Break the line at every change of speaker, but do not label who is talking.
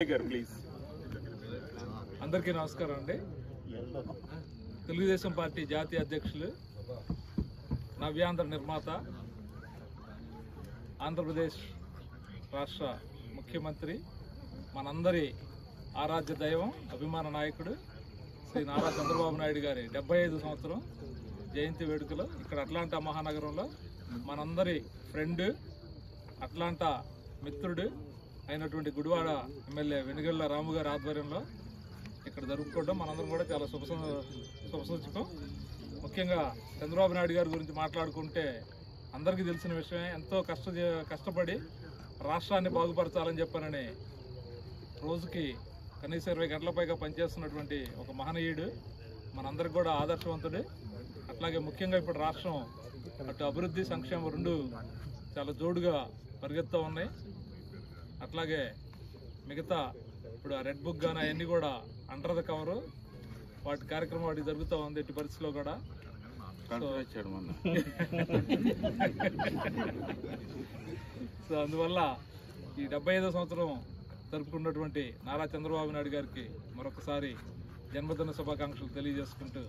Please. అందరికీ నమస్కారం అండి. తెలుగుదేశం పార్టీ జాతీయ అధ్యక్షులు, నవ్యాంధ్ర నిర్మాత, ఆంధ్రప్రదేశ్ రాష్ట్ర ముఖ్యమంత్రి, మనందరి ఆరాధ్య దైవం, అభిమాన నాయకుడు శ్రీ నారా చంద్రబాబు నాయుడు గారి 75 సంవత్సరం జయంతి వేడుకలు ఇక్కడ అట్లాంటా మహానగరంలో మనందరి ఫ్రెండ్, అట్లాంటా మిత్రుడు అయినటువంటి గుడివాడ ఎమ్మెల్యే వెనుగళ్ల రాము గారి ఆధ్వర్యంలో ఇక్కడ జరుపుకోవడం మనందరం కూడా చాలా శుభసూచకం. ముఖ్యంగా చంద్రబాబు నాయుడు గారి గురించి మాట్లాడుకుంటే అందరికీ తెలిసిన విషయమే. ఎంతో కష్టపడి రాష్ట్రాన్ని బాగుపరచాలని చెప్పానని రోజుకి కనీసం 20 గంటల పైగా పనిచేస్తున్నటువంటి ఒక మహనీయుడు, మనందరికి కూడా ఆదర్శవంతుడు. అట్లాగే ముఖ్యంగా ఇప్పుడు రాష్ట్రం అటు అభివృద్ధి, సంక్షేమం రెండు చాలా జోడుగా పరిగెత్తుతూ ఉన్నాయి. అట్లాగే మిగతా ఇప్పుడు ఆ రెడ్ బుక్ కానీ అవన్నీ కూడా అండర్ ద కవరు వాటి కార్యక్రమం వాటికి జరుగుతూ ఉంది. ఎట్టి పరిస్థితిలో కూడా సో అందువల్ల ఈ 75వ సంవత్సరం జరుపుకున్నటువంటి నారా చంద్రబాబు నాయుడు గారికి మరొకసారి జన్మదిన శుభాకాంక్షలు తెలియజేసుకుంటూ